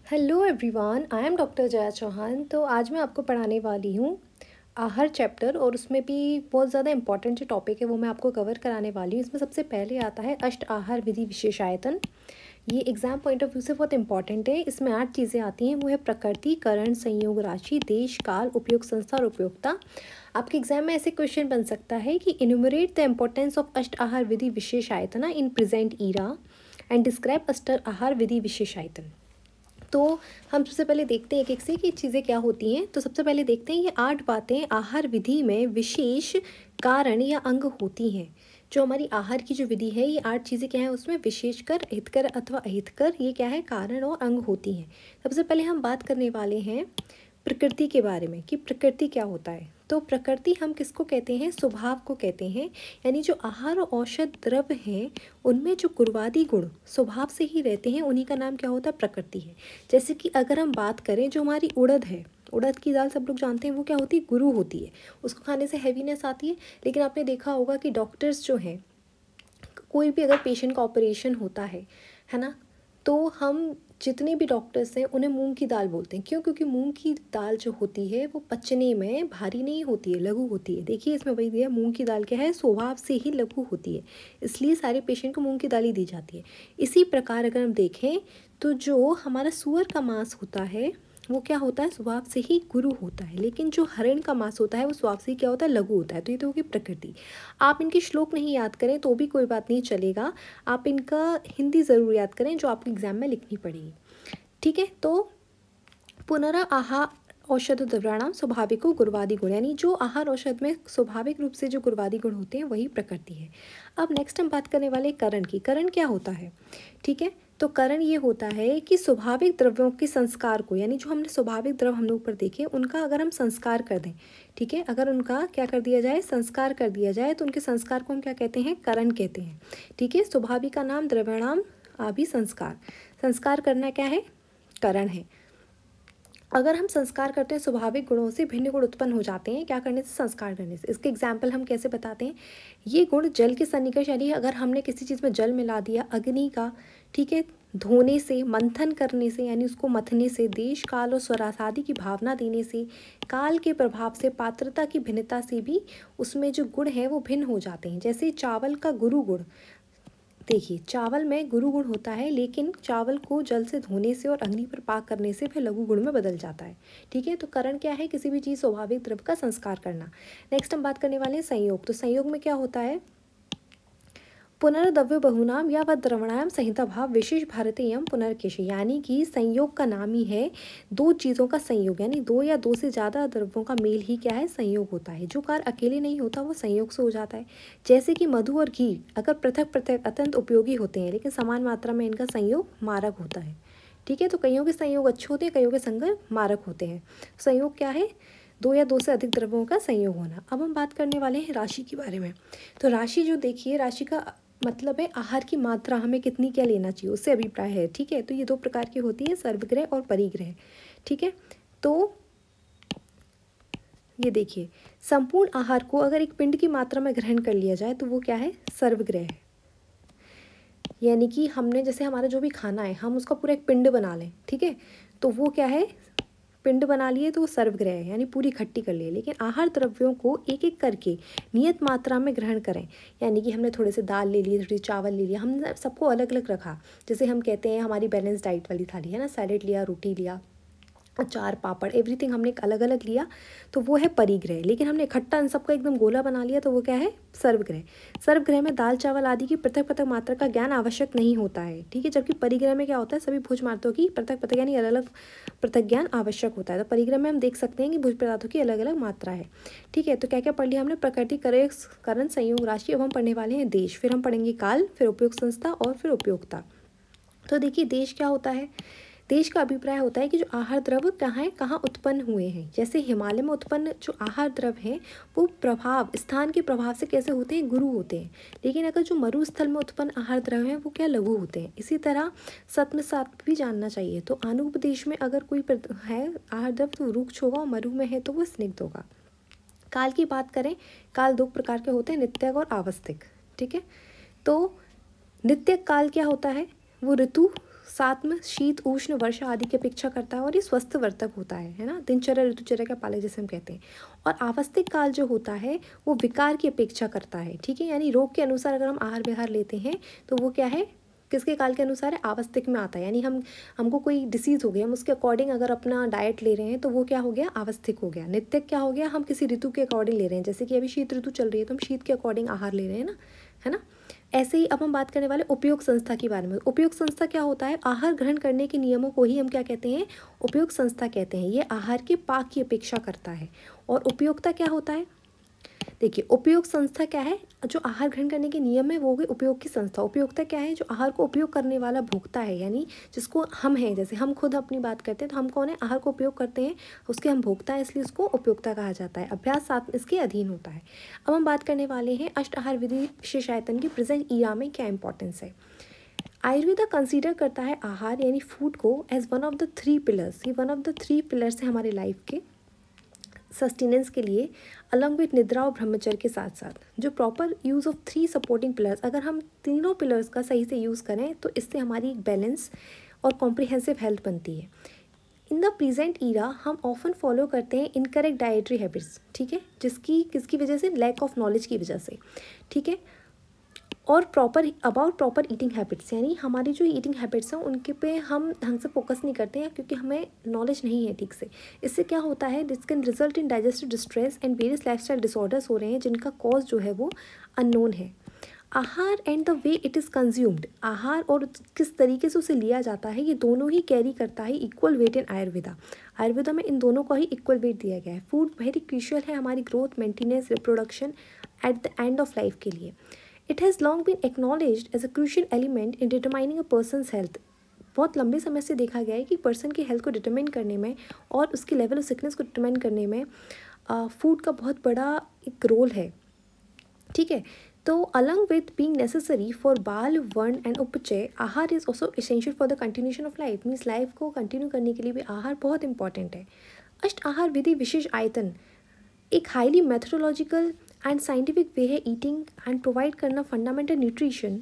Hello everyone, I am doctor Jaya Chauhan. तो आज मैं आपको पढ़ाने वाली हूँ आहार चैप्टर, और उसमें भी बहुत ज़्यादा इंपॉर्टेंट जो टॉपिक है वो मैं आपको कवर कराने वाली हूँ। इसमें सबसे पहले आता है अष्ट आहार विधि विशेषायतन। ये एग्जाम पॉइंट ऑफ व्यू से बहुत इंपॉर्टेंट है। इसमें 8 चीज़ें आती हैं, वो है प्रकृति, करण, संयोग, राशि, देश, काल, उपयोग, संस्था और उपयोगिता। आपके एग्जाम में ऐसे क्वेश्चन बन सकता है कि इन्यूमरेट द इम्पोर्टेंस ऑफ अष्ट आहार विधि विशेषायतना in present era and describe अष्ट आहार विधि विशेषायतन। तो हम सबसे पहले देखते हैं एक एक से कि चीज़ें क्या होती हैं। तो सबसे पहले देखते हैं ये 8 बातें आहार विधि में विशेष कारण या अंग होती हैं। जो हमारी आहार की जो विधि है, ये 8 चीज़ें क्या है उसमें विशेषकर, हितकर अथवा अहितकर, ये क्या है कारण और अंग होती हैं। सबसे पहले हम बात करने वाले हैं प्रकृति के बारे में कि प्रकृति क्या होता है। तो प्रकृति हम किसको कहते हैं? स्वभाव को कहते हैं। यानी जो आहार और औषध द्रव्य हैं उनमें जो गुणवादी गुण स्वभाव से ही रहते हैं, उन्हीं का नाम क्या होता है? प्रकृति है। जैसे कि अगर हम बात करें जो हमारी उड़द है, उड़द की दाल सब लोग जानते हैं वो क्या होती है? गुरु होती है। उसको खाने से हैवीनेस आती है। लेकिन आपने देखा होगा कि डॉक्टर्स जो हैं, कोई भी अगर पेशेंट का ऑपरेशन होता है ना, तो हम जितने भी डॉक्टर्स हैं उन्हें मूंग की दाल बोलते हैं। क्यों? क्योंकि मूंग की दाल जो होती है वो पचने में भारी नहीं होती है, लघु होती है। देखिए इसमें वही दिया, मूंग की दाल क्या है? स्वभाव से ही लघु होती है, इसलिए सारे पेशेंट को मूंग की दाल ही दी जाती है। इसी प्रकार अगर हम देखें तो जो हमारा सूअर का मांस होता है वो क्या होता है? स्वभाव से ही गुरु होता है। लेकिन जो हरण का मांस होता है वो स्वभाव से ही क्या होता है? लघु होता है। तो ये तो होगी प्रकृति। आप इनकी श्लोक नहीं याद करें तो भी कोई बात नहीं, चलेगा। आप इनका हिंदी ज़रूर याद करें जो आपके एग्जाम में लिखनी पड़ेगी। ठीक है। तो पुनरा आहार औषध द्रव्याणाम स्वाभाविको गुणवादी गुण, यानी जो आहार औषध में स्वाभाविक रूप से जो गुणवादी गुण होते हैं वही प्रकृति है। अब नेक्स्ट हम बात करने वाले करण की। करण क्या होता है? ठीक है। तो करण ये होता है कि स्वाभाविक द्रव्यों के संस्कार को, यानी जो हमने स्वाभाविक द्रव्य हम लोग ऊपर देखे उनका अगर हम संस्कार कर दें, ठीक है, अगर उनका क्या कर दिया जाए? संस्कार कर दिया जाए, तो उनके संस्कार को हम क्या कहते हैं? करण कहते हैं। ठीक है। स्वाभाविक का नाम द्रव्याणाम अभी संस्कार, संस्कार करना क्या है? करण है। अगर हम संस्कार करते हैं स्वाभाविक गुणों से भिन्न गुण उत्पन्न हो जाते हैं, क्या करने से? संस्कार करने से। इसके एग्जाम्पल हम कैसे बताते हैं? ये गुण जल के सन्निकर्ष, यानी अगर हमने किसी चीज़ में जल मिला दिया, अग्नि का, ठीक है, धोने से, मंथन करने से, यानी उसको मथने से, देश काल और स्वरासादि की भावना देने से, काल के प्रभाव से, पात्रता की भिन्नता से भी उसमें जो गुण है वो भिन्न हो जाते हैं। जैसे चावल का गुरु गुण, देखिए चावल में गुरु गुण होता है, लेकिन चावल को जल से धोने से और अग्नि पर पाक करने से फिर लघु गुण में बदल जाता है। ठीक है। तो करण क्या है? किसी भी चीज़ स्वाभाविक द्रव्य का संस्कार करना। नेक्स्ट हम बात करने वाले हैं संयोग। तो संयोग में क्या होता है? पुनर्द्रव्य बहुनाम या वह द्रवणायाम संहिता भाव विशेष भारतीय यम पुनर्केश, यानी कि संयोग का नाम ही है दो चीज़ों का संयोग, यानी दो या दो से ज़्यादा द्रव्यों का मेल ही क्या है? संयोग होता है। जो कार्य अकेले नहीं होता वो संयोग से हो जाता है। जैसे कि मधु और घी अगर पृथक पृथक अत्यंत उपयोगी होते हैं, लेकिन समान मात्रा में इनका संयोग मारक होता है। ठीक है। तो कईयों के संयोग अच्छे होते हैं, कईयों के संग मारक होते हैं। संयोग क्या है? दो या दो से अधिक द्रव्यों का संयोग होना। अब हम बात करने वाले हैं राशि के बारे में। तो राशि जो देखिए, राशि का मतलब है आहार की मात्रा, हमें कितनी क्या लेना चाहिए उससे अभिप्राय है। ठीक है। तो ये दो प्रकार की होती है, सर्वग्रह और परिग्रह। ठीक है। तो ये देखिए, संपूर्ण आहार को अगर एक पिंड की मात्रा में ग्रहण कर लिया जाए तो वो क्या है? सर्वग्रह है। यानी कि हमने जैसे हमारा जो भी खाना है हम उसका पूरा एक पिंड बना लें, ठीक है, तो वो क्या है? पिंड बना लिए तो वो सर्वग्रह है, यानी पूरी इकट्ठी कर लिए। लेकिन आहार द्रव्यों को एक एक करके नियत मात्रा में ग्रहण करें, यानी कि हमने थोड़े से दाल ले लिए, थोड़ी चावल ले लिया, हमने सबको अलग अलग रखा। जैसे हम कहते हैं हमारी बैलेंस डाइट वाली थाली है ना, सैलेड लिया, रोटी लिया, अचार, पापड़, एवरीथिंग हमने अलग अलग लिया, तो वो है परिग्रह। लेकिन हमने इकट्ठा इन सबका एकदम गोला बना लिया तो वो क्या है? सर्वग्रह। सर्वग्रह में दाल चावल आदि की पृथक पृथक मात्रा का ज्ञान आवश्यक नहीं होता है। ठीक है। जबकि परिग्रह में क्या होता है? सभी भोज पदार्थों की पृथक पृथक यानी अलग अलग पृथक ज्ञान आवश्यक होता है। तो परिग्रह में हम देख सकते हैं कि भोज पदार्थों की अलग अलग मात्रा है। ठीक है। तो क्या क्या पढ़ लिया हमने? प्रकृति, करण, संयोग, राशि। अब हम पढ़ने वाले हैं देश, फिर हम पढ़ेंगे काल, फिर उपयोग संस्था और फिर उपयोगिता। तो देखिए देश क्या होता है? देश का अभिप्राय होता है कि जो आहार द्रव्य कहाँ उत्पन्न हुए हैं। जैसे हिमालय में उत्पन्न जो आहार द्रव्य हैं वो प्रभाव, स्थान के प्रभाव से कैसे होते हैं? गुरु होते हैं। लेकिन अगर जो मरुस्थल में उत्पन्न आहार द्रव्य हैं वो क्या? लघु होते हैं। इसी तरह सत्व सात भी जानना चाहिए। तो आनुपदेश में अगर कोई है आहार द्रव्य तो रुक्ष होगा, और मरु में है तो वो स्निग्ध होगा। काल की बात करें, काल दो प्रकार के होते हैं, नित्यक और आवस्थिक। ठीक है। तो नित्यक काल क्या होता है? वो ऋतु साथ में शीत उष्ण वर्षा आदि की अपेक्षा करता है और ये स्वस्थवर्धक होता है ना, दिनचर्या ऋतुचर्या का पालन जैसे हम कहते हैं। और आवस्थिक काल जो होता है वो विकार की अपेक्षा करता है, ठीक है, यानी रोग के अनुसार अगर हम आहार विहार लेते हैं तो वो क्या है, किसके काल के अनुसार है, आवस्थिक में आता है। यानी हमको कोई डिसीज़ हो गया, हम उसके अकॉर्डिंग अगर अपना डाइट ले रहे हैं तो वो क्या हो गया, आवस्थिक हो गया। नित्यक क्या हो गया, हम किसी ऋतु के अकॉर्डिंग ले रहे हैं, जैसे कि अभी शीत ऋतु चल रही है तो हम शीत के अकॉर्डिंग आहार ले रहे हैं ना, है ना। ऐसे ही अब हम बात करने वाले उपयोग संस्था के बारे में। उपयोग संस्था क्या होता है, आहार ग्रहण करने के नियमों को ही हम क्या कहते हैं, उपयोग संस्था कहते हैं। ये आहार के पाक की अपेक्षा करता है। और उपयोक्ता क्या होता है, देखिए उपयोग संस्था क्या है, जो आहार ग्रहण करने के नियम है वो हो गए उपयोग की संस्था। उपयोक्ता क्या है, जो आहार को उपयोग करने वाला भोक्ता है, यानी जिसको हम हैं, जैसे हम खुद अपनी बात करते हैं तो हम कौन है, आहार को उपयोग करते हैं, उसके हम भोक्ता है, इसलिए उसको उपयोक्ता कहा जाता है। अभ्यास साथ इसके अधीन होता है। अब हम बात करने वाले हैं अष्ट आहार विधि विशेषायतन की प्रेजेंट ईरा में क्या इंपॉर्टेंस है। आयुर्वेदा कंसीडर करता है आहार यानी फूड को as one of the 3 pillars. ये वन ऑफ द 3 पिलर्स है हमारे लाइफ के सस्टेनेंस के लिए, अलॉन्ग विथ निद्रा और ब्रह्मचर्य के साथ साथ। जो proper use of 3 supporting pillars, अगर हम तीनों पिलर्स का सही से यूज़ करें तो इससे हमारी एक बैलेंस और कॉम्प्रिहेंसिव हेल्थ बनती है। इन द प्रेजेंट ईरा हम ऑफन फॉलो करते हैं इनकरेक्ट डाइटरी हैबिट्स, ठीक है, किसकी वजह से, लैक ऑफ नॉलेज की वजह से, ठीक है। और प्रॉपर ईटिंग हैबिट्स, यानी हमारी जो ईटिंग हैबिट्स हैं उनके पे हम ढंग से फोकस नहीं करते हैं क्योंकि हमें नॉलेज नहीं है ठीक से। इससे क्या होता है, this can result in digestive distress and various lifestyle disorders हो रहे हैं जिनका कॉज जो है वो अननोन है। आहार and the way it is consumed, आहार और किस तरीके से उसे लिया जाता है, ये दोनों ही कैरी करता है इक्वल वेट इन आयुर्वेदा। आयुर्वेदा में इन दोनों को ही इक्वल वेट दिया गया है। फूड वेरी क्रूशियल है हमारी growth, maintenance, reproduction at the end of life के लिए। It has long been acknowledged as a crucial element in determining a person's health. बहुत लंबे समय से देखा गया है कि पर्सन की हेल्थ को डिटरमाइन करने में और उसके लेवल ऑफ सिकनेस को डिटरमाइन करने में फूड का बहुत बड़ा एक रोल है, ठीक है। तो along with being necessary for बाल वर्ण एंड उपचय, आहार is also essential for the continuation of life. Means life को कंटिन्यू करने के लिए भी आहार बहुत इंपॉर्टेंट है। अष्ट आहार विधि विशेष आयतन एक highly methodological and scientific way है ईटिंग एंड प्रोवाइड करना फंडामेंटल न्यूट्रिशन,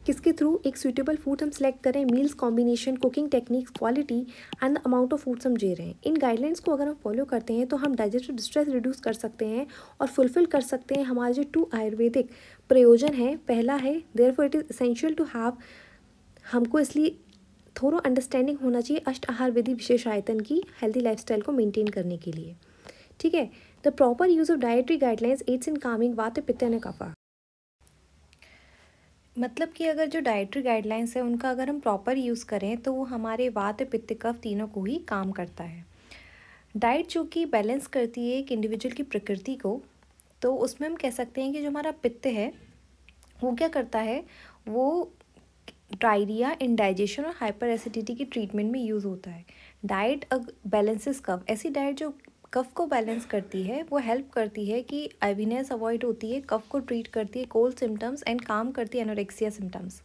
किसके थ्रू, एक सूटेबल फूड हम सेलेक्ट करें, meals combination, cooking techniques, quality and the amount of foods हम दे रहे हैं। इन गाइडलाइंस को अगर हम फॉलो करते हैं तो हम डाइजेस्टिव डिस्ट्रेस रिड्यूस कर सकते हैं और फुलफिल कर सकते हैं हमारे जो 2 आयुर्वेदिक प्रयोजन है। पहला है therefore it is essential to have, हमको इसलिए थोड़ा अंडरस्टैंडिंग होना चाहिए अष्ट आहार विधि विशेष आयतन की हेल्दी लाइफस्टाइल को मेंटेन करने के लिए, ठीक है। The proper use of dietary guidelines aids in coming vata pitta and कफा। मतलब कि अगर जो डाइटरी गाइडलाइंस है उनका अगर हम प्रॉपर यूज़ करें तो वो हमारे वात पित्त कफ तीनों को ही काम करता है। डाइट जो कि बैलेंस करती है एक इंडिविजुअल की प्रकृति को, तो उसमें हम कह सकते हैं कि जो हमारा पित्त है वो क्या करता है, वो डायरिया, इंडाइजेशन और हाइपर एसिडिटी की ट्रीटमेंट में यूज़ होता है। डाइट बैलेंसेस कफ, ऐसी डाइट जो कफ को बैलेंस करती है, वो हेल्प करती है कि आइवीनेस अवॉइड होती है, कफ को ट्रीट करती है, कोल्ड सिम्टम्स एंड काम करती है एनोरेक्सिया सिम्टम्स।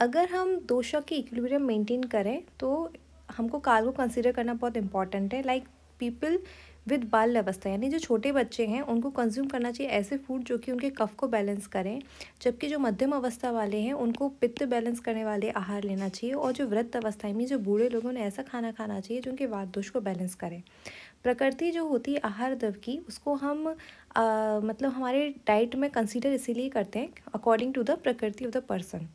अगर हम दोषक की इक्विलिब्रियम मेंटेन करें तो हमको काल को कंसीडर करना बहुत इंपॉर्टेंट है। लाइक पीपल विद बाल अवस्था, यानी जो छोटे बच्चे हैं उनको कंज्यूम करना चाहिए ऐसे फूड जो कि उनके कफ को बैलेंस करें, जबकि जो मध्यम अवस्था वाले हैं उनको पित्त बैलेंस करने वाले आहार लेना चाहिए, और जो वृद्ध अवस्था में जो बूढ़े लोगों ने ऐसा खाना खाना चाहिए जो उनके वात दोष को बैलेंस करे। प्रकृति जो होती है आहार द्रव्य की, उसको हम मतलब हमारे डाइट में कंसीडर इसीलिए करते हैं अकॉर्डिंग टू द प्रकृति ऑफ द पर्सन,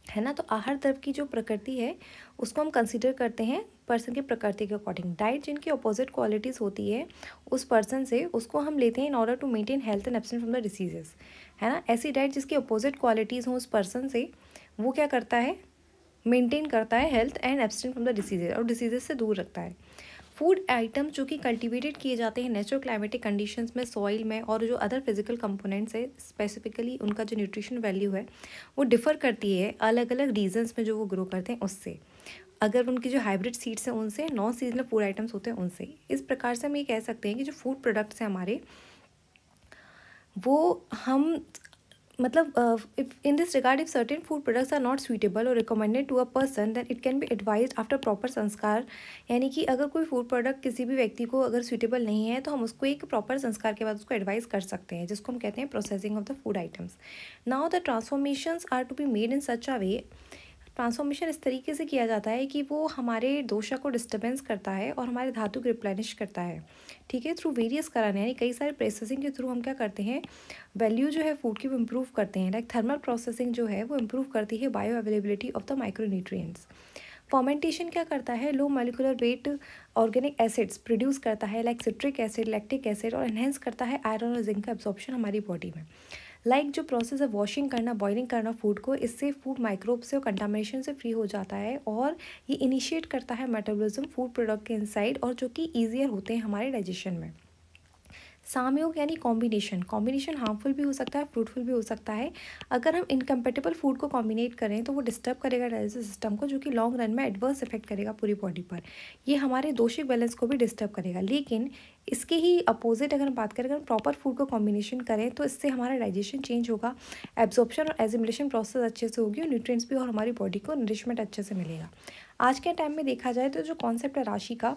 है ना। तो आहार द्रव्य की जो प्रकृति है उसको हम कंसीडर करते हैं पर्सन की प्रकृति के अकॉर्डिंग। डाइट जिनकी अपोजिट क्वालिटीज़ होती है उस पर्सन से, उसको हम लेते हैं in order to maintain health and absent from the diseases, है ना। ऐसी डाइट जिसकी अपोजिट क्वालिटीज़ हों उस पर्सन से, वो क्या करता है, मेंटेन करता है health and absent from the diseases, और डिसीजेस से दूर रखता है। फूड आइटम्स जो कि कल्टिवेटेड किए जाते हैं नेचुरल क्लाइमेटिक कंडीशंस में, सॉइल में, और जो अदर फिजिकल कंपोनेंट्स है स्पेसिफिकली उनका जो न्यूट्रिशन वैल्यू है वो डिफ़र करती है अलग अलग रीजन्स में जो वो ग्रो करते हैं उससे। अगर उनकी जो हाइब्रिड सीड्स हैं उनसे, नॉन सीजनल फूड आइटम्स होते हैं उनसे। इस प्रकार से हम ये कह सकते हैं कि जो फूड प्रोडक्ट्स हैं हमारे, वो हम मतलब in this regard if certain food products are not suitable or recommended to a person then it can be advised after proper संस्कार। यानी कि अगर कोई फूड प्रोडक्ट किसी भी व्यक्ति को अगर सूटेबल नहीं है तो हम उसको एक प्रॉपर संस्कार के बाद उसको एडवाइस कर सकते हैं, जिसको हम कहते हैं processing of the food items. Now the transformations are to be made in such a way, transformation इस तरीके से किया जाता है कि वो हमारे दोषा को डिस्टर्बेंस करता है और हमारे धातु को रिप्लेनिश करता है, ठीक है, थ्रू वेरियस कराने, यानी कई सारे प्रोसेसिंग के थ्रू हम क्या करते हैं, वैल्यू जो है फूड की वो इम्प्रूव करते हैं। लाइक थर्मल प्रोसेसिंग जो है वो इम्प्रूव करती है bio availability of the micronutrients. Fermentation क्या करता है, low molecular weight organic acids produce करता है, like citric acid, lactic acid, और एनहेंस करता है आयरन और जिंक का एब्जॉर्प्शन हमारी बॉडी में। लाइक जो प्रोसेस है वॉशिंग करना, बॉइलिंग करना फूड को, इससे फूड माइक्रोब से और कंटामिनेशन से फ्री हो जाता है, और ये इनिशिएट करता है मेटाबॉलिज्म फूड प्रोडक्ट के इनसाइड, और जो कि ईजियर होते हैं हमारे डाइजेशन में। सामयोग यानी कॉम्बिनेशन हार्मफुल भी हो सकता है, फ्रूटफुल भी हो सकता है। अगर हम इनकम्पेटेबल फूड को कॉम्बिनेट करें तो वो डिस्टर्ब करेगा डाइजेस्टिव सिस्टम को, जो कि लॉन्ग रन में एडवर्स इफेक्ट करेगा पूरी बॉडी पर। ये हमारे दोषिक बैलेंस को भी डिस्टर्ब करेगा। लेकिन इसके ही अपोजिट अगर हम बात करें, अगर हम प्रॉपर फूड को कॉम्बिनेशन करें तो इससे हमारा डाइजेशन चेंज होगा, एब्जॉर्प्शन और एजिमुलेशन प्रोसेस अच्छे से होगी, और न्यूट्रिएंट्स भी और हमारी बॉडी को नरिशमेंट अच्छे से मिलेगा। आज के टाइम में देखा जाए तो जो कॉन्सेप्ट है राशि का,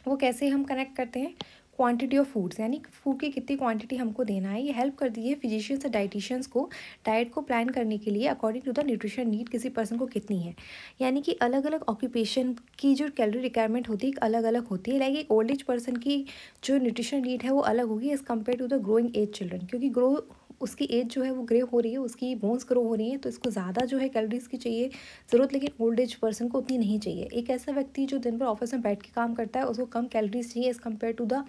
वो कैसे हम कनेक्ट करते हैं, क्वांटिटी ऑफ फूड्स, यानी फूड की कितनी क्वांटिटी हमको देना है। ये हेल्प करती है फिजिशियंस और डाइटिशियंस को डाइट को प्लान करने के लिए according to the nutrition need किसी पर्सन को कितनी है। यानी कि अलग अलग ऑक्यूपेशन की जो कैलोरी रिक्वायरमेंट होती है अलग अलग होती है। लाइक एक ओल्ड एज पर्सन की जो न्यूट्रिशन नीड है वो अलग होगी as compared to the growing age children, क्योंकि उसकी एज जो है वो ग्रे हो रही है, उसकी बोन्स ग्रो हो रही हैं, तो इसको ज़्यादा जो है कैलोरीज की चाहिए ज़रूरत, लेकिन ओल्ड एज पर्सन को उतनी नहीं चाहिए। एक ऐसा व्यक्ति जो दिन भर ऑफिस में बैठ के काम करता है उसको कम कैलोरीज चाहिए as compared to the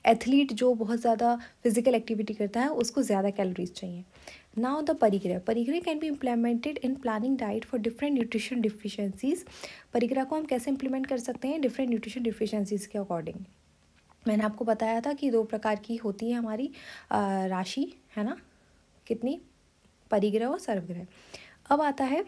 athlete जो बहुत ज़्यादा फिजिकल एक्टिविटी करता है, उसको ज़्यादा कैलोरीज चाहिए। नाउ द परिग्रह can be implemented in planning diet for different nutrition deficiencies. परिग्रह को हम कैसे इंप्लीमेंट कर सकते हैं डिफरेंट न्यूट्रिशन डिफिशियंसीज के अकॉर्डिंग। मैंने आपको बताया था कि 2 प्रकार की होती है हमारी राशि, है ना, कितनी, परिग्रह और सर्वग्रह। अब आता है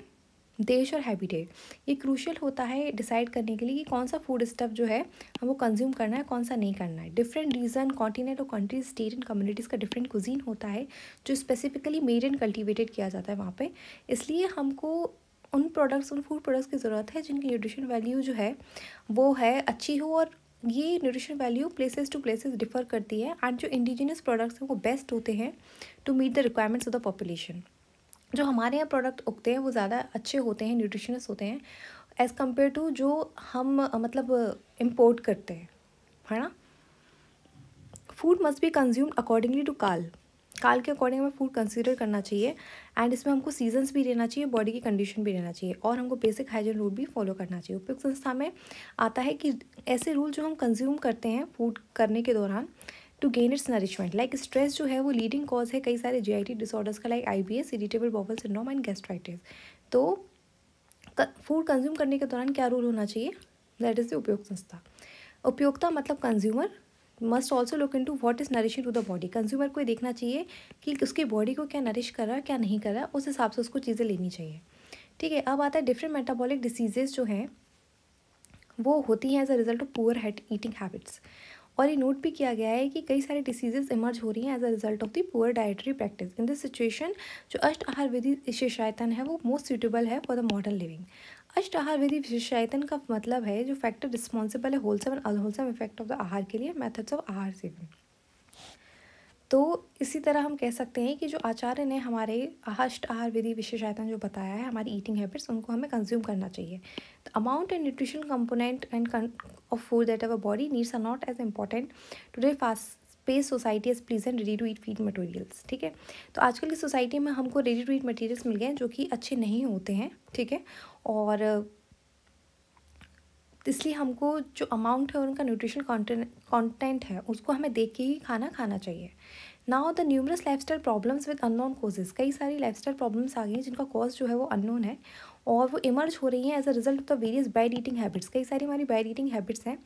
देश और हैबिटेट। ये क्रूशियल होता है डिसाइड करने के लिए कि कौन सा फूड स्टफ जो है हमको कंज्यूम करना है, कौन सा नहीं करना है। डिफरेंट रीजन, कॉन्टिनेंट और कंट्रीज, स्टेट एंड कम्युनिटीज़ का डिफरेंट कुजीन होता है जो स्पेसिफिकली मेड एंड कल्टिवेटेड किया जाता है वहाँ पे। इसलिए हमको उन फूड प्रोडक्ट्स की ज़रूरत है जिनकी न्यूट्रिशन वैल्यू जो है वो है अच्छी हो, और ये nutrition value places to places differ करती है, एंड जो इंडिजिनियस प्रोडक्ट्स हैं वो बेस्ट होते हैं to meet the requirements of the population. जो हमारे यहाँ प्रोडक्ट उगते हैं वो ज़्यादा अच्छे होते हैं, न्यूट्रिशनस होते हैं एज़ कम्पेयर टू जो हम मतलब इम्पोर्ट करते हैं, है ना। Food must be consumed accordingly to काल के अकॉर्डिंग हमें फूड कंसीडर करना चाहिए, एंड इसमें हमको सीजन्स भी रहना चाहिए, बॉडी की कंडीशन भी रहना चाहिए, और हमको बेसिक हाइजीन रूल भी फॉलो करना चाहिए। उपयुक्त संस्था में आता है कि ऐसे रूल जो हम कंज्यूम करते हैं फूड करने के दौरान to gain its nourishment. Like stress जो है वो लीडिंग कॉज है कई सारे जीआईटी डिसऑर्डर्स का, like IBS, irritable bowel syndrome and gastritis. तो फूड कंज्यूम करने के दौरान क्या रूल होना चाहिए, दैट इज़ द उपयुक्त संस्था। उपयोगिता मतलब consumer must also look into what is nourishing to the body. Consumer को देखना चाहिए कि उसकी बॉडी को क्या नरिश कर रहा है क्या नहीं कर रहा है, उस हिसाब से उसको चीज़ें लेनी चाहिए, ठीक है। अब आता है डिफरेंट मेटाबॉलिक डिसीजेज जो हैं वो होती हैं as a result of poor eating habits, और ये नोट भी किया गया है कि कई सारी डिसीजेज इमर्ज हो रही हैं as a result of the poor dietary practice. In this situation जो अष्ट आहार विधि विशेषायतन है वो मोस्ट सूटेबल है फॉर द मॉडर्न लिविंग। अष्ट आहार विधि विशेषायतन का मतलब है जो फैक्टर रिस्पॉन्सिबल है wholesome and unwholesome effect of the आहार के लिए, मेथड्स ऑफ आहार सेवन। तो इसी तरह हम कह सकते हैं कि जो आचार्य ने हमारे अष्ट आहार विधि विशेषायतन जो बताया है हमारी ईटिंग हैबिट्स, उनको हमें कंज्यूम करना चाहिए। The amount and nutritional component and of food that our body needs are not as important today fast space society as pleasant ready to eat feed materials, ठीक है। तो आजकल की सोसाइटी में हमको रेडी टू ईट मटेरियल्स मिल गए हैं जो कि अच्छे नहीं होते हैं, ठीक है, और इसलिए हमको जो अमाउंट है उनका न्यूट्रिशन कंटेंट है उसको हमें देख के ही खाना चाहिए। Now the numerous lifestyle problems with unknown causes. कई सारी लाइफस्टाइल प्रॉब्लम्स आ गई हैं जिनका कॉज जो है वो अननोन है, और वो इमर्ज हो रही हैं as a result of the various bad eating habits. कई सारी हमारी बैड ईटिंग हैबिट्स हैं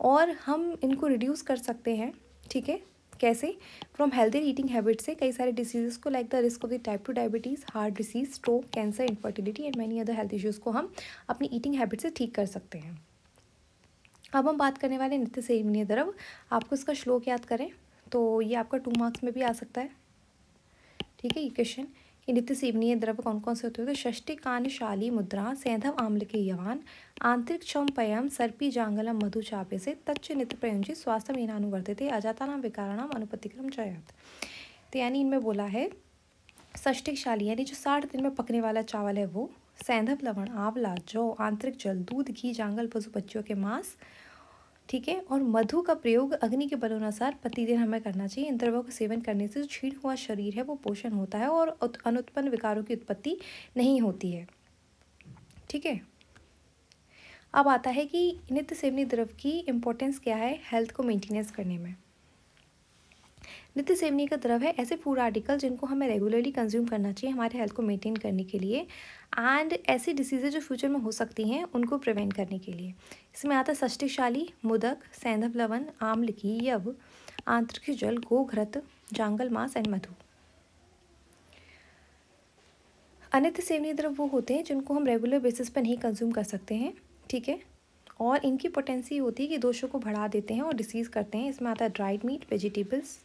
और हम इनको रिड्यूस कर सकते हैं, ठीक है। कैसे? फ्रॉम हेल्दी ईटिंग हैबिट से कई सारे डिसीज़ को like the risk of the type 2 diabetes, heart disease, stroke, cancer, infertility and many other health issues को हम अपनी ईटिंग हैबिट से ठीक कर सकते हैं। अब हम बात करने वाले नित्य सेवनीय द्रव्य। आपको इसका श्लोक याद करें तो ये आपका 2 मार्क्स में भी आ सकता है, ठीक है। ये क्वेश्चन कि नित्य सेवनीय द्रव्य कौन कौन से होते हैं, तो षष्टिकानशाली मुद्रा, सैंधव आम्ल के यवान, आंतरिक क्षम पयम, सर्पी जांगलम मधु चापे से तच्च नित्य प्रयुंजी स्वास्थ्य मीनानुवर्तिते अजातानाम विकाराणाम अनुपतिक्रम जयात। तो यानी इनमें बोला है षष्टिकशाली यानी जो 60 दिन में पकने वाला चावल है वो, सैंधव लवण, आंवला, जौ, आंतरिक जल, दूध, घी, जांगल, पशु पक्षियों के मांस, ठीक है। और मधु का प्रयोग अग्नि के बलानुसार प्रतिदिन हमें करना चाहिए। इन द्रव्यों का सेवन करने से जो क्षीण हुआ शरीर है वो पोषण होता है और अनुत्पन्न विकारों की उत्पत्ति नहीं होती है, ठीक है। अब आता है कि नित्य सेवनीय द्रव्य की इम्पोर्टेंस क्या है हेल्थ को मेंटेनेंस करने में। नित्य सेवनीय का द्रव है ऐसे फूड आर्टिकल जिनको हमें रेगुलरली कंज्यूम करना चाहिए हमारे हेल्थ को मेंटेन करने के लिए एंड ऐसी डिसीजेज जो फ्यूचर में हो सकती हैं उनको प्रिवेंट करने के लिए। इसमें आता है षष्टिशाली, मुदक, सैंधव लवण, आम्लकी, यव, आंतरिक जल, गोघृत, जांगल मांस एंड मधु। अनित्य सेवनीय द्रव वो होते हैं जिनको हम रेगुलर बेसिस पर नहीं कंज्यूम कर सकते हैं, ठीक है। और इनकी पोटेंसी होती है कि दोषों को बढ़ा देते हैं और डिसीज़ करते हैं। इसमें आता है dried meat, vegetables,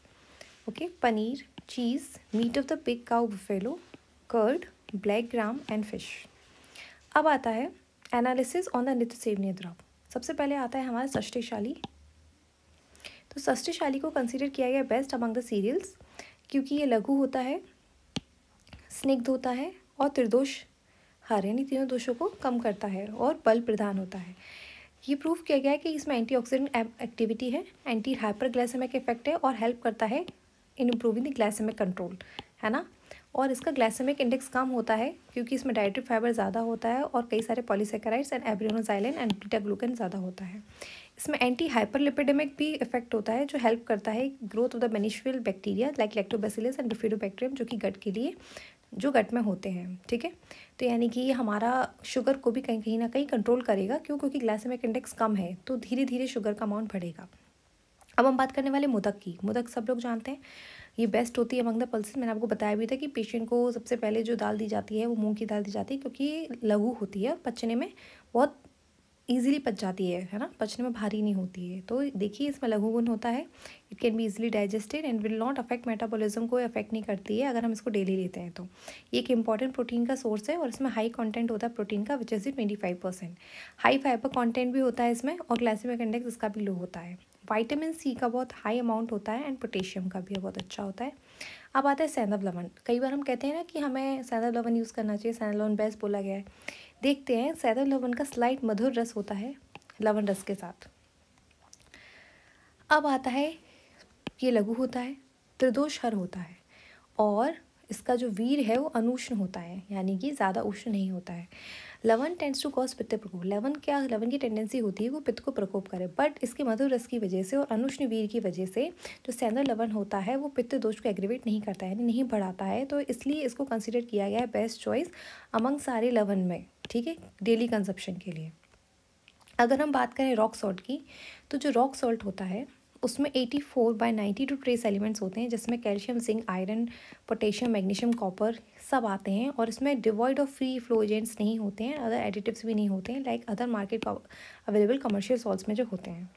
okay, paneer, cheese, meat of the pig, cow, buffalo, curd, black gram and fish. अब आता है एनालिसिस ऑन द नित्य सेवनीय द्रव। सबसे पहले आता है हमारा षष्टिशाली। तो षष्टिशाली को कंसीडर किया गया बेस्ट अमंग द सीरियल्स क्योंकि ये लघु होता है, स्निग्ध होता है और त्रिदोष हर यानी तीनों दोषों को कम करता है और बल प्रदान होता है। ये प्रूव किया गया है कि इसमें एंटीऑक्सीडेंट एक्टिविटी है, एंटी हाइपरग्लाइसेमिक इफेक्ट है और हेल्प करता है in improving the glycemic control, है ना। और इसका ग्लाइसेमिक इंडेक्स कम होता है क्योंकि इसमें डाइटरी फाइबर ज़्यादा होता है और कई सारे polysaccharides and arabinoxylan and beta glucan ज़्यादा होता है। इसमें एंटी हाइपरलिपिडेमिक भी इफेक्ट होता है जो हेल्प करता है growth of the beneficial bacteria like lactobacillus and Bifidobacterium जो कि गट के लिए जो गट में होते हैं, ठीक है। तो यानी कि ये हमारा शुगर को भी कहीं ना कहीं कंट्रोल करेगा। क्यों? क्योंकि ग्लाइसेमिक इंडेक्स कम है तो धीरे धीरे शुगर का अमाउंट बढ़ेगा। अब हम बात करने वाले मुदक की। मुदक सब लोग जानते हैं, ये बेस्ट होती है अमंग द पल्सेस। मैंने आपको बताया भी था कि पेशेंट को सबसे पहले जो दाल दी जाती है वो मूंग की दाल दी जाती है क्योंकि ये लघु होती है और पचने में बहुत ईजिली पच जाती है ना, पचने में भारी नहीं होती है। तो देखिए इसमें लघु गुण होता है, it can be easily digested and will not affect metabolism को अफेक्ट नहीं करती है अगर हम इसको डेली लेते हैं तो। ये एक इंपॉर्टेंट प्रोटीन का सोर्स है और इसमें हाई कंटेंट होता है प्रोटीन का which is 25%। High fibre content भी होता है इसमें और ग्लाइसेमिक इंडेक्स इसका भी लो होता है। विटामिन सी का बहुत हाई अमाउंट होता है एंड पोटेशियम का भी बहुत अच्छा होता है। अब आता है सैंधव लवण। कई बार हम कहते हैं ना कि हमें सैंधव लवण यूज़ करना चाहिए, सैंधव लवण बेस्ट बोला गया है। देखते हैं, सैंधव लवण का स्लाइट मधुर रस होता है लवण रस के साथ। अब आता है ये लघु होता है, त्रिदोष हर होता है और इसका जो वीर है वो अनुष्ण होता है यानी कि ज़्यादा उष्ण नहीं होता है। लवण टेंड्स टू कॉज पित्त प्रकोप। लवण की टेंडेंसी होती है वो पित्त को प्रकोप करे, बट इसके मधुर रस की वजह से और अनुष्ण वीर की वजह से जो सैंधव लवण होता है वो पित्त दोष को एग्रीवेट नहीं करता है यानी नहीं बढ़ाता है। तो इसलिए इसको कंसिडर किया गया है बेस्ट चॉइस अमंग सारे लवण में, ठीक है, डेली कंजप्शन के लिए। अगर हम बात करें रॉक सॉल्ट की, तो जो रॉक सॉल्ट होता है उसमें 84/92 ट्रेस एलिमेंट्स होते हैं जिसमें calcium, zinc, iron, potassium, magnesium, copper सब आते हैं और इसमें devoid of free flow agents नहीं होते हैं, अदर एडिटिव्स भी नहीं होते हैं like other market available commercial salts में जो होते हैं।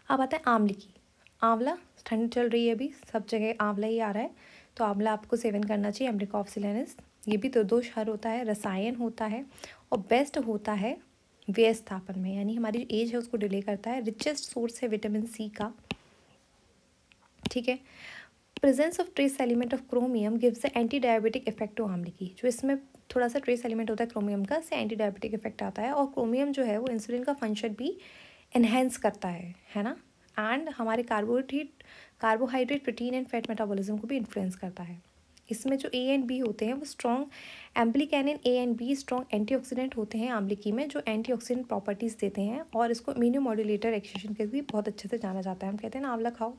अब आता है आंवला। आंवला ठंड चल रही है अभी, सब जगह आंवला ही आ रहा है तो आंवला आपको सेवन करना चाहिए। एम्ब्रिका ऑक्सीलेनिस, ये भी त्रिदोष हर होता है, रसायन होता है और बेस्ट होता है व्यय स्थापन में यानी हमारी जो एज है उसको डिले करता है। रिचेस्ट सोर्स है विटामिन सी का, ठीक है। Presence of trace element of chromium gives the anti diabetic effect to amla. जो इसमें थोड़ा सा ट्रेस एलिमेंट होता है क्रोमियम का, से एंटी डायबिटिक इफेक्ट आता है और क्रोमियम जो है वो इंसुलिन का फंक्शन भी एनहेंस करता है ना। एंड हमारे carbohydrate, protein and fat metabolism को भी इन्फ्लुएंस करता है। इसमें जो ए एंड बी होते हैं वो strong emblicanin A and B strong antioxidant होते हैं आंवलिकी में जो एंटीऑक्सीडेंट प्रॉपर्टीज़ देते हैं और इसको इम्यूनोमॉड्यूलेटर एक्शन के भी बहुत अच्छे से जाना जाता है। हम कहते हैं ना आंवला खाओ,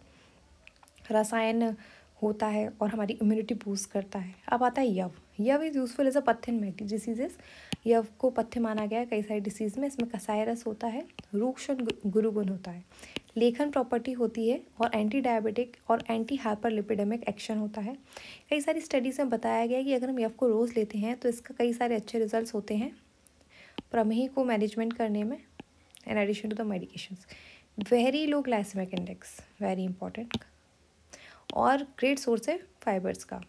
रसायन होता है और हमारी इम्यूनिटी बूस्ट करता है। अब आता है यव। यव इज़ यूजफुल एज अ पथ्य इन मेडी डिसीजेस। यव को पथ्य माना गया है कई सारी डिसीज़ में। इसमें कसाय रस होता है, रूक्ष और गुरुगुण होता है, लेखन प्रॉपर्टी होती है और एंटी डायबिटिक और एंटी हाइपरलिपिडेमिक एक्शन होता है। कई सारी स्टडीज़ में बताया गया है कि अगर हम यव को रोज़ लेते हैं तो इसका कई सारे अच्छे रिजल्ट्स होते हैं प्रमेह को मैनेजमेंट करने में in addition to the medications. Very low glycemic index, very important, और ग्रेट सोर्स है फाइबर्स का।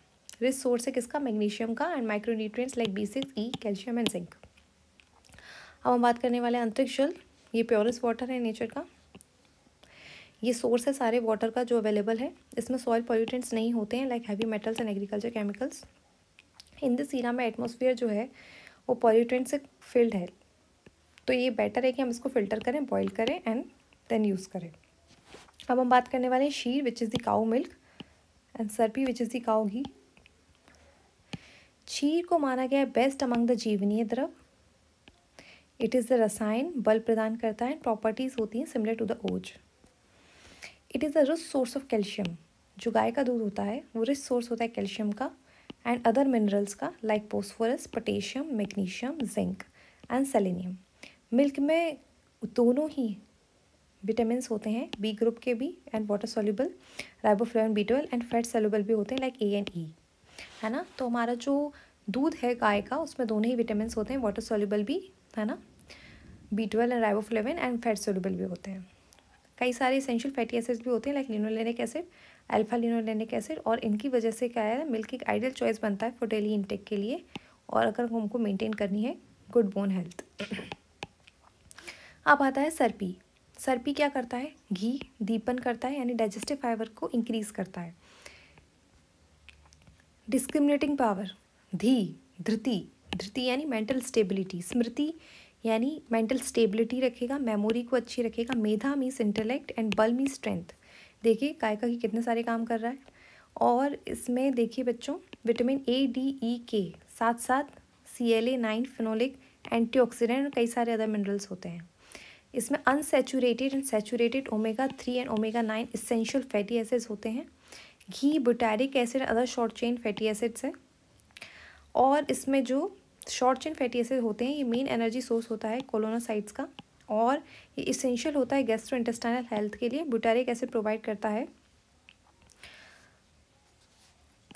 रिच सोर्स है किसका? मैग्नीशियम का and micronutrients like B6, E, calcium and zinc. अब हम बात करने वाले अंतरिक्ष जल। ये प्योरेस्ट वाटर है नेचर का, ये सोर्स है सारे वाटर का जो अवेलेबल है। इसमें सॉइल पॉल्यूटेंट्स नहीं होते हैं like heavy metals and agriculture chemicals. In the सीरा में एटमॉस्फेयर जो है वो पॉल्यूटेंट से फिल्ड है, तो ये बेटर है कि हम इसको फिल्टर करें, बॉईल करें एंड देन यूज़ करें। अब हम बात करने वाले हैं शीर which is the cow milk and सरपी which is the cow ghee. क्षीर को माना गया है बेस्ट अमंग द जीवनीय द्रव। इट इज़ द रसायन बल प्रदान करता है, प्रॉपर्टीज़ होती हैं सिमिलर टू द ओज। It is the rich source of calcium, जो गाय का दूध होता है वो रिच सोर्स होता है कैल्शियम का एंड अदर मिनरल्स का like phosphorus, potassium, magnesium, zinc and selenium. Milk में दोनों ही विटामिन होते हैं, बी ग्रुप के भी and water soluble, riboflavin, B12 and fat soluble भी होते हैं लाइक A एंड E, है ना। तो हमारा जो दूध है गाय का उसमें दोनों ही विटामिन होते हैं, वाटर सॉल्युबल भी, है ना, B12 and riboflavin and fat soluble भी होते हैं। कई सारे इसेंशियल फैटी एसिड्स भी होते हैं like linolenic acid, alpha linolenic acid, और इनकी वजह से क्या है, मिल्क एक आइडियल चॉइस बनता है फॉर डेली इंटेक के लिए, और अगर हमको मेंटेन करनी है गुड बोन हेल्थ। अब आता है सरपी। सरपी क्या करता है, घी दीपन करता है, यानी डाइजेस्टिव फाइबर को इंक्रीज करता है। डिस्क्रिमिनेटिंग पावर, धी धृति, धृति यानी मेंटल स्टेबिलिटी, स्मृति यानी मेंटल स्टेबिलिटी रखेगा, मेमोरी को अच्छी रखेगा, मेधा मीन्स इंटेलेक्ट एंड बल मीन्स स्ट्रेंथ। देखिए गाय का घी कितने सारे काम कर रहा है, और इसमें देखिए बच्चों vitamin A, D, E, K, साथ साथ CLA9, फिनोलिक, एंटीऑक्सीडेंट और कई सारे अदर मिनरल्स होते हैं। इसमें unsaturated and saturated omega 3 and omega 9 essential fatty acids होते हैं। घी butyric acid other short chain fatty acids है, और इसमें जो शॉर्ट चेन फैटी एसिड होते हैं ये मेन एनर्जी सोर्स होता है कोलोनोसाइट्स का, और ये इसेंशियल होता है गैस्ट्रोइंटेस्टाइनल हेल्थ के लिए। बुटारिक एसिड प्रोवाइड करता है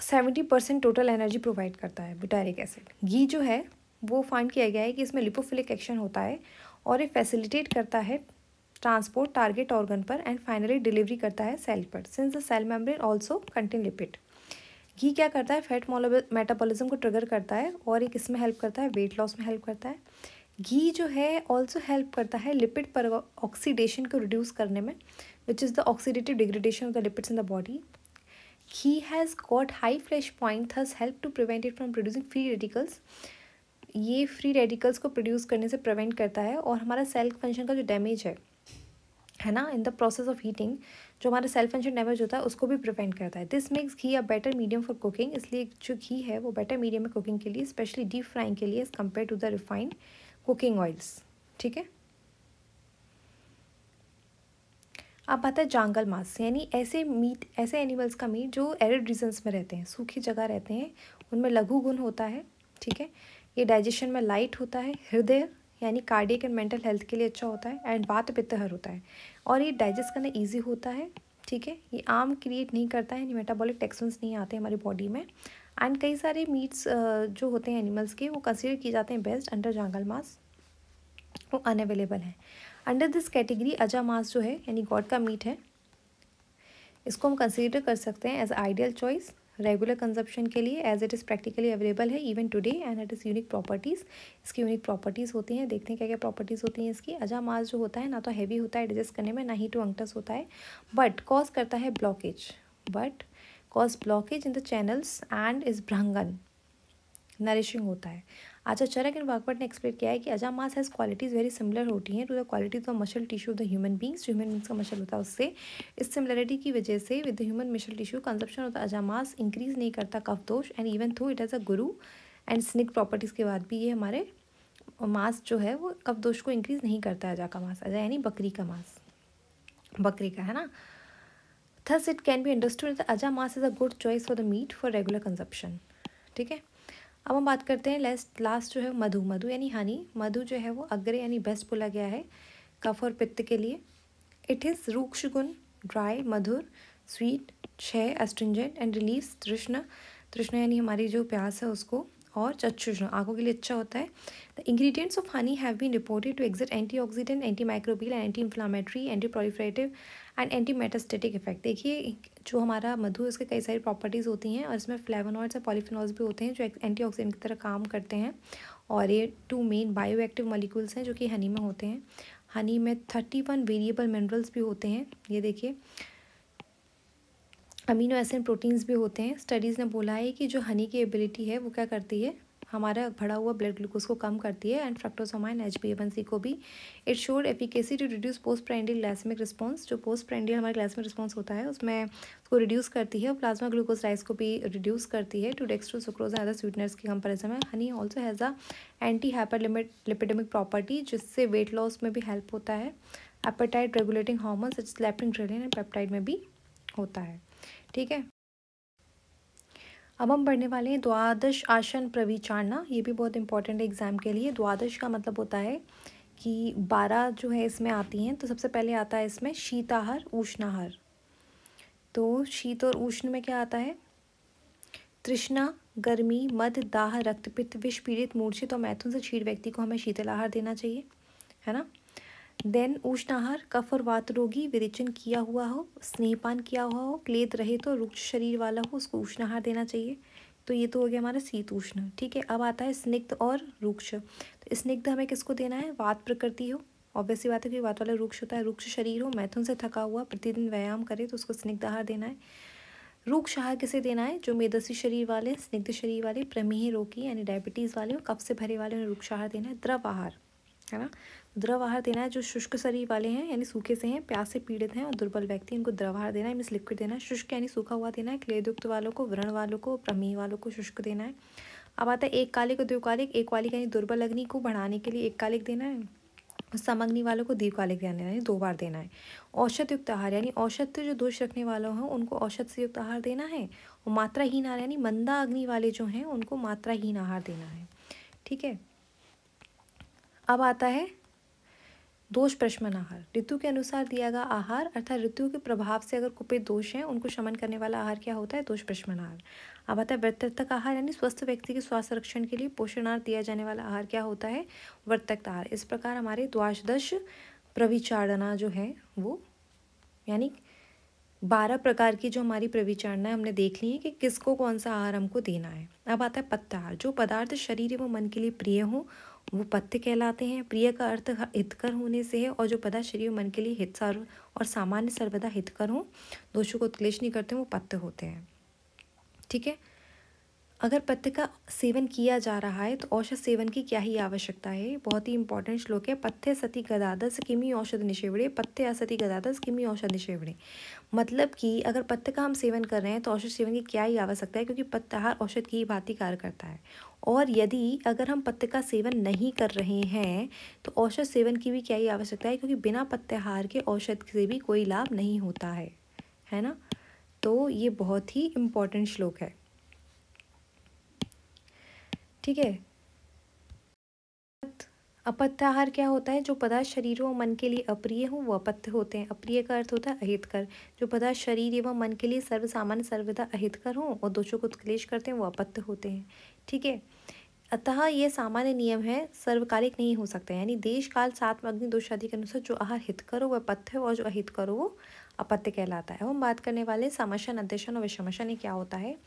70% टोटल एनर्जी प्रोवाइड करता है बुटारिक एसिड। घी जो है वो फाइंड किया गया है कि इसमें लिपोफिलिक एक्शन होता है, और ये फैसिलिटेट करता है ट्रांसपोर्ट टारगेट ऑर्गन पर एंड फाइनली डिलीवरी करता है सेल पर, since the cell membrane also contain lipid. घी क्या करता है, फैट मेटाबॉलिज्म को ट्रिगर करता है, और एक इसमें हेल्प करता है, वेट लॉस में हेल्प करता है। घी जो है ऑल्सो हेल्प करता है लिपिड पर ऑक्सीडेशन को रिड्यूस करने में, which is the oxidative degradation of the lipids in the body. Ghee has got high flash point, thus help to prevent it from producing free radicals. ये फ्री रेडिकल्स को produce करने से prevent करता है, और हमारा सेल फंक्शन का जो डैमेज है ना, in the process of heating, जो हमारा सेल फंक्शन डैमेज होता है उसको भी प्रिवेंट करता है। This makes ghee a better medium for cooking, इसलिए जो घी है वो बेटर मीडियम है कुकिंग के लिए, स्पेशली डीप फ्राइंग के लिए as compared to the refined cooking oils. ठीक है। अब आता है जांगल मांस, यानी ऐसे एनिमल्स का मीट जो एरिड रीजन्स में रहते हैं, सूखी जगह रहते हैं, उनमें लघु गुण होता है। ठीक है। ये डाइजेशन में लाइट होता है, हृदय यानी कार्डियक एंड मेंटल हेल्थ के लिए अच्छा होता है, एंड वात पित्तहर होता है, और ये डाइजेस्ट करना ईजी होता है। ठीक है। ये आम क्रिएट नहीं करता है, यानी मेटाबॉलिक टॉक्सिन्स नहीं आते हमारी बॉडी में, एंड कई सारे मीट्स जो होते हैं एनिमल्स के वो कंसिडर किए जाते हैं बेस्ट अंडर जांगल मांस, वो अनअवेलेबल है। अंडर दिस कैटेगरी अजा मांस जो है यानी गॉड का मीट है, इसको हम कंसीडर कर सकते हैं as ideal choice regular consumption के लिए, as it is practically available है even today, and it is unique properties. इसकी यूनिक प्रॉपर्टीज़ होती हैं, देखते हैं क्या क्या प्रॉपर्टीज़ होती हैं इसकी। अजा मांस जो होता है ना तो हैवी होता है डाइजेस्ट करने में, ना ही टू अंक्टस होता है, बट कॉज करता है blockage, in the channels and is भ्रंगन नरिशिंग होता है। अच्छा, चरक एंड वाकपट ने एक्सप्लेन किया है कि अजा मास हैज़ क्वालिटीज़ वेरी सिमिलर होती हैं to the qualities of muscle tissue of the human beings, जो ह्यूमन बींग्स का मसल होता है उससे। इस सिमिलरिटी की वजह से with the human muscle tissue consumption of the अजा मास इंक्रीज नहीं करता कफ दोष, and even though it has a guru and sneak properties के बाद भी ये हमारे मास जो है वो कफ दोष को इंक्रीज नहीं करता है। अजा का मास, अजा यानी बकरी का मास, बकरी का, है ना। Thus it can be understood the अजा मास is a good choice for the meat for regular consumption. ठीक है। अब हम बात करते हैं लास्ट जो है मधु यानी हनी। मधु जो है वो अग्रे यानी बेस्ट बोला गया है कफ और पित्त के लिए। इट इज़ रूक्ष गुण, ड्राई, मधुर, स्वीट, क्षय, एस्ट्रिंजेंट एंड रिलीव्स तृष्णा। तृष्णा यानी हमारी जो प्यास है उसको, और चक्षुष्ण आंखों के लिए अच्छा होता है। The ingredients of honey have been reported to exert antioxidant, anti microbial, anti inflammatory, anti proliferative and anti metastatic effect. देखिए जो हमारा मधु, इसके कई सारी प्रॉपर्टीज़ होती हैं, और इसमें फ्लेवोनॉइड्स और पॉलीफिनॉल्स भी होते हैं जो एंटीऑक्सीडेंट की तरह काम करते हैं, और ये 2 मेन बायो एक्टिव मॉलिक्यूल्स हैं जो कि हनी में होते हैं। हनी में 31 वेरिएबल मिनरल्स भी होते हैं। ये देखिए अमीनो एसिड प्रोटीन्स भी होते हैं। स्टडीज़ ने बोला है कि जो हनी की एबिलिटी है वो क्या करती है, हमारा बढ़ा हुआ ब्लड ग्लूकोज को कम करती है, एंड फ्रक्टोसामाइन HbA1c को भी। It showed efficacy to reduce post prandial glycemic response. जो पोस्ट प्राइंडियल हमारा ग्लाइसेमिक रिस्पॉन्स होता है उसमें उसको रिड्यूस करती है, और प्लाज्मा ग्लूकोज राइस को भी रिड्यूस करती है to dextrose sucrose and other sweeteners की कंपेरिजन में। Honey also has a anti hyper lipidemic property, जिससे वेट लॉस में भी हेल्प होता है। Appetite regulating hormone such as leptin, ghrelin and peptide में भी होता है। ठीक है, अब हम पढ़ने वाले हैं द्वादश आसन प्रविचारणा। ये भी बहुत इंपॉर्टेंट है एग्जाम के लिए। द्वादश का मतलब होता है कि 12 जो है इसमें आती हैं। तो सबसे पहले आता है इसमें शीताहार, उष्णाहार। तो शीत और उष्ण में क्या आता है, तृष्णा, गर्मी, मद, दाह, रक्तपित्त, विष पीड़ित, मूर्छित और मैथुन से क्षीण व्यक्ति को हमें शीतल आहार देना चाहिए, है ना। देन उष्णाहार, कफ और वात रोगी, विरेचन किया हुआ हो, स्नेहपान किया हुआ हो, क्लेद रहित तो रुक्ष शरीर वाला हो, उसको उष्णाहार देना चाहिए। तो ये तो हो गया हमारा शीत उष्ण। ठीक है, अब आता है स्निग्ध और रुक्ष। तो स्निग्ध हमें किसको देना है, वात प्रकृति हो, ऑब्वियसली बात है कि वात वाला रुक्ष होता है। रुक्ष शरीर हो, मैथुन से थका हुआ, प्रतिदिन व्यायाम करे तो उसको स्निग्ध आहार देना है। रुक्ष आहार किसे देना है, जो मेदस्वी शरीर वाले, स्निग्ध शरीर वाले, प्रमेह रोगी यानी डायबिटीज़ वाले और कफ से भरे वाले, उन्हें रुक्ष आहार देना है। द्रव आहार, है ना, द्रव आहार देना है जो शुष्क शरीर वाले हैं यानी सूखे से हैं, प्यास से पीड़ित हैं और दुर्बल व्यक्ति, इनको द्रव आहार देना है, मीन्स लिक्विड देना है। शुष्क यानी सूखा हुआ देना है, क्लेदयुक्त वालों को, व्रण वालों को, प्रमेह वालों को शुष्क देना है। अब आता है एक कालिक और द्विकालिक। एक कालिक यानी दुर्बल अग्नि को बढ़ाने के लिए एक कालिक देना है, और समअग्नि वालों को द्विकालिक देना है, यानी 2 बार देना है। औषध युक्त आहार यानी औषध जो दोष रखने वालों हैं उनको औषध से युक्त आहार देना है, और मात्राहीन आहार यानी मंदा अग्नि वाले जो हैं उनको मात्राहीन आहार देना है। ठीक है, अब आता है दोष प्रशमन आहार। ऋतु के अनुसार दिया गया आहार, अर्थात ऋतु के प्रभाव से अगर कुपित दोष हैं उनको शमन करने वाला आहार क्या होता है, दोष प्रशमन आहार। अब आता है वर्तक आहार, यानी स्वस्थ व्यक्ति के स्वास्थ्य रक्षण के लिए पोषणार्थ दिया जाने वाला आहार क्या होता है, वर्तक आहार। इस प्रकार हमारे द्वादश प्रविचारणा जो है वो, यानी 12 प्रकार की जो हमारी प्रविचारणा है हमने देख ली है कि किसको कौन सा आहार हमको देना है। अब आता है पथ्य आहार। जो पदार्थ शरीर एवं मन के लिए प्रिय हो वो पथ्य कहलाते हैं। प्रिय का अर्थ हितकर होने से है, और जो पदार्थ शरीर और मन के लिए हितसार और सामान्य सर्वदा हितकर हो, दोषों को उत्क्लेश नहीं करते, वो पथ्य होते हैं। ठीक है, अगर पथ्य का सेवन किया जा रहा है तो औषध सेवन की क्या ही आवश्यकता है। बहुत ही इंपॉर्टेंट श्लोक है। पथ्य सति गदादस किमी औषध निषेवणे, पथ्य असति गदादस किमी औषध निषेवणे। मतलब कि अगर पथ्य का हम सेवन कर रहे हैं तो औषध सेवन की क्या ही आवश्यकता है, क्योंकि पथ्याहार औषध की ही भांति कार्य करता है। और यदि अगर हम पथ्य का सेवन नहीं कर रहे हैं तो औषध सेवन की भी क्या ही आवश्यकता है, क्योंकि बिना पथ्याहार के औषध से भी कोई लाभ नहीं होता है ना। तो ये बहुत ही इम्पोर्टेंट श्लोक है। ठीक है, अपथ्य आहार क्या होता है, जो पदार्थ शरीर व मन के लिए अप्रिय हो वो अपथ्य होते हैं। अप्रिय का अर्थ होता है अहितकर। जो पदार्थ शरीर एवं मन के लिए सर्वसामान्य सर्वदा अहितकर हो और दोषों को उत्क्लेश करते हैं वो अपथ्य होते हैं। ठीक है, अतः ये सामान्य नियम है, सर्वकालिक नहीं हो सकता, यानी देश काल सात अग्नि दोष आदि के अनुसार जो आहार हितकर हो वह पथ्य हो और जो अहितकर हो वो अपथ्य कहलाता है। अब हम बात करने वाले समशन, अध्यशन और विषमशन। ये क्या होता है,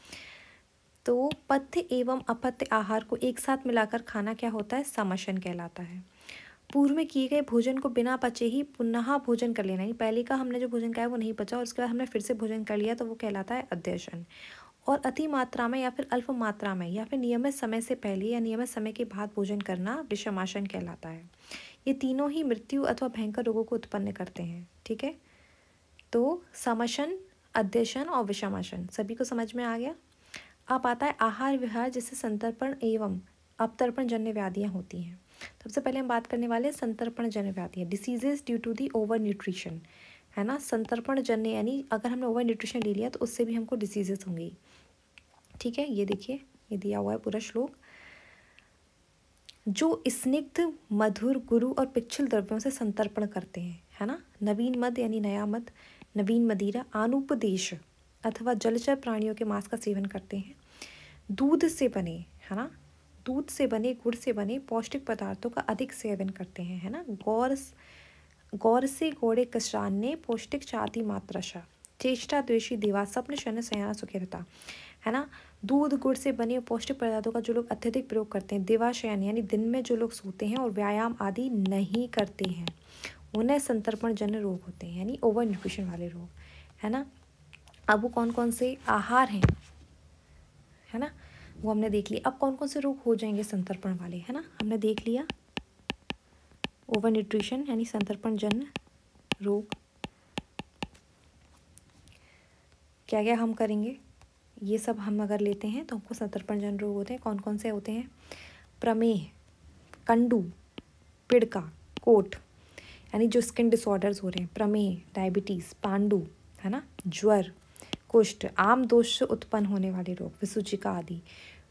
तो पथ्य एवं अपथ्य आहार को एक साथ मिलाकर खाना क्या होता है, समशन कहलाता है। पूर्व में किए गए भोजन को बिना पचे ही पुनः भोजन कर लेना, यानी पहले का हमने जो भोजन खाया वो नहीं पचा और उसके बाद हमने फिर से भोजन कर लिया तो वो कहलाता है अध्यशन। और अति मात्रा में या फिर अल्प मात्रा में या फिर नियमित समय से पहले या नियमित समय के बाद भोजन करना विषमाशन कहलाता है। ये तीनों ही मृत्यु अथवा भयंकर रोगों को उत्पन्न करते हैं। ठीक है, तो समशन, अध्यशन और विषमाशन सभी को समझ में आ गया। अब आता है आहार विहार, जिससे संतर्पण एवं अपतर्पण जन्य व्याधियाँ होती हैं। सबसे पहले हम बात करने वाले संतर्पण जन्य व्याधियाँ, diseases due to the over nutrition, है ना। संतर्पण जन्य यानी अगर हमने ओवर न्यूट्रिशन ले लिया तो उससे भी हमको डिसीजेज होंगी। ठीक है, ये देखिए, ये दिया हुआ है पूरा श्लोक। जो स्निग्ध, मधुर, गुरु और पिच्छल द्रव्यों से संतर्पण करते हैं, है ना। नवीन मद यानी नया मद, नवीन मदिरा, अनुपदेश अथवा जलचर प्राणियों के मांस का सेवन करते हैं। दूध से बने, है ना, दूध से बने, गुड़ से बने पौष्टिक पदार्थों का अधिक सेवन करते हैं, है ना। गौर से गौड़े कशरान ने पौष्टिक चाति मात्राशा, चेष्टा द्वेषी दिवा, स्वप्न शयन सयाना सुखिरता, है ना। दूध गुड़ से बने पौष्टिक पदार्थों का जो लोग अत्यधिक प्रयोग करते हैं, दिवाशयन यानी दिन में जो लोग सोते हैं और व्यायाम आदि नहीं करते हैं, उन्हें संतर्पण जन्य रोग होते हैं, यानी ओवर न्यूट्रिशन वाले रोग, है ना। अब वो कौन कौन से आहार हैं, है ना, वो हमने देख लिया। अब कौन कौन से रोग हो जाएंगे संतर्पण वाले, है ना, हमने देख लिया। ओवर न्यूट्रिशन यानी संतर्पण जन्य रोग, क्या क्या हम करेंगे, ये सब हम अगर लेते हैं तो हमको संतर्पण जन्य रोग होते हैं। कौन कौन से होते हैं? प्रमेह, कंडू, पिड़का, कोट यानी जो स्किन डिसऑर्डर्स हो रहे हैं, प्रमेह, डायबिटीज़, पांडु, है ना, ज्वर, कुष्ठ, आम दोष से उत्पन्न होने वाले रोग, विसूचिका आदि,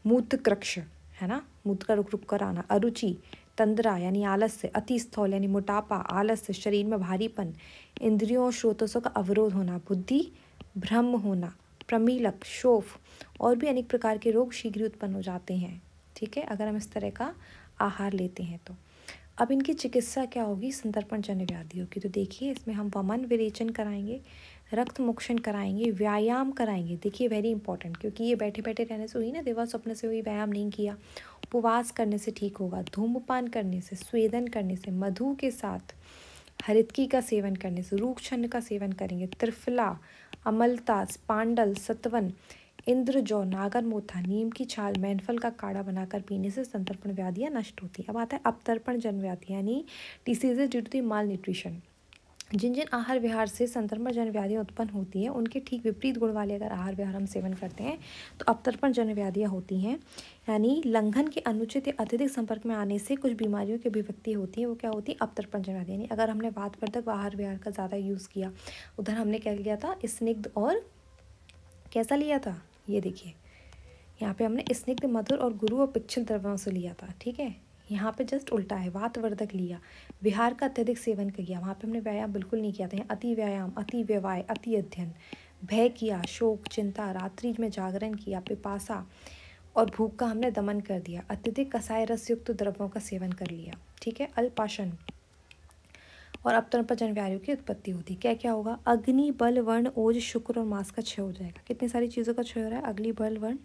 मूत्रकृक्ष, है ना, मूत्र का रुक रुक कर आना, अरुचि, तंद्रा यानी आलस्य, अति स्थौल यानी मोटापा, आलस्य, शरीर में भारीपन, इंद्रियों और स्रोतों का अवरोध होना, बुद्धि भ्रम होना, प्रमीलक, शोफ और भी अनेक प्रकार के रोग शीघ्र ही उत्पन्न हो जाते हैं। ठीक है, अगर हम इस तरह का आहार लेते हैं तो। अब इनकी चिकित्सा क्या होगी? संतर्पण जन्य व्याधियों की। तो देखिए, इसमें हम वमन विरेचन कराएंगे, रक्त मोक्षण कराएंगे, व्यायाम कराएंगे। देखिए वेरी इंपॉर्टेंट, क्योंकि ये बैठे बैठे रहने से हुई ना, देवा स्वप्न से हुई, व्यायाम नहीं किया। उपवास करने से ठीक होगा, धूम्रपान करने से, स्वेदन करने से, मधु के साथ हरितकी का सेवन करने से, रूपछन्न का सेवन करेंगे, त्रिफला, अमलता, पांडल, सतवन, इंद्रजौ, नागरमोथा, नीम की छाल, मैनफल का काढ़ा बनाकर पीने से संतर्पण व्याधियाँ नष्ट होती हैं। अब आता है अपतर्पण जन्य व्याधि यानी diseases due to the malnutrition. जिन जिन आहार विहार से संतर्पण जन्य व्याधियाँ उत्पन्न होती हैं, उनके ठीक विपरीत गुण वाले अगर आहार विहार हम सेवन करते हैं तो अपतर्पण जन्य व्याधियाँ होती हैं। यानी लंघन के अनुचित या अत्यधिक संपर्क में आने से कुछ बीमारियों की अभिव्यक्ति होती है, वो क्या होती है? अपतर्पण जन्य व्याधि। यानी अगर हमने वातवर्धक आहार विहार का ज़्यादा यूज़ किया, उधर हमने क्या लिया था? स्निग्ध और कैसा लिया था? ये देखिए, यहाँ पे हमने स्निग्ध, मधुर और गुरु और पिच्छल द्रव्यों से लिया था। ठीक है, यहाँ पे जस्ट उल्टा है, वातवर्धक लिया, विहार का अत्यधिक सेवन किया, वहाँ पे हमने व्यायाम बिल्कुल नहीं किया था। यहाँ अति व्यायाम, अति व्यवाय, अति अध्ययन, भय किया, शोक, चिंता, रात्रि में जागरण किया, पिपासा और भूख का हमने दमन कर दिया, अत्यधिक कसाय रस युक्त द्रव्यों का सेवन कर लिया। ठीक है, अल्पाशन और अपतर्पण जन्य व्याधियों की उत्पत्ति होती। क्या क्या होगा? अग्नि, बल, वर्ण, ओज, शुक्र और मांस का क्षय हो जाएगा। कितनी सारी चीज़ों का क्षय हो रहा है? अग्नि, बल, वर्ण,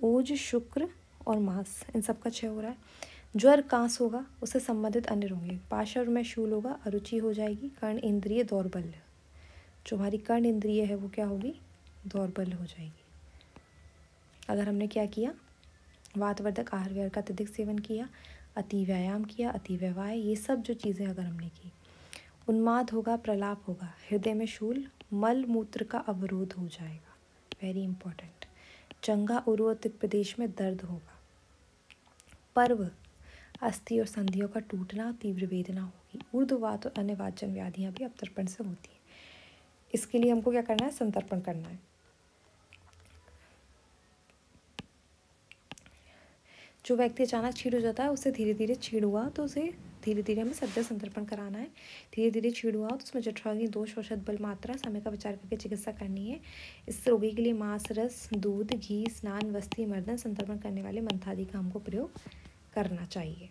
ओज, शुक्र और मांस, इन सब का क्षय हो रहा है। ज्वर, कांस होगा, उससे संबंधित अन्य होंगे। पार्श्व में शूल होगा, अरुचि हो जाएगी, कर्ण इंद्रिय दौर्बल्य, जो हमारी कर्ण इंद्रिय है वो क्या होगी? दौर्बल्य हो जाएगी। अगर हमने क्या किया? वातवर्धक आहार विहार का अत्यधिक सेवन किया, अति व्यायाम किया, अति व्यवाय, ये सब जो चीज़ें अगर हमने की। उन्माद होगा, प्रलाप होगा, हृदय में शूल, मल मूत्र का अवरोध हो जाएगा, वेरी इंपॉर्टेंट। जंघा, उरोतिक प्रदेश में दर्द होगा। पर्व, अस्थि और संधियों का टूटना, तीव्र वेदना होगी। ऊर्ध्ववात और अन्य वातजन्य व्याधियाँ भी अपतर्पण से होती हैं। इसके लिए हमको क्या करना है? संतर्पण करना है। जो व्यक्ति अचानक छीड़ हो जाता है, उससे धीरे धीरे छीड़ हुआ तो उसे धीरे धीरे हमें सद्य संतर्पण कराना है। धीरे धीरे छीड़ हुआ तो उसमें जठराग्नि दोष, औषध, बल, मात्रा, समय का विचार करके चिकित्सा करनी है। इस रोगी के लिए मांस, रस, दूध, घी, स्नान, वस्ती, मर्दन, संतर्पण करने वाले मंथादि का हमको प्रयोग करना चाहिए।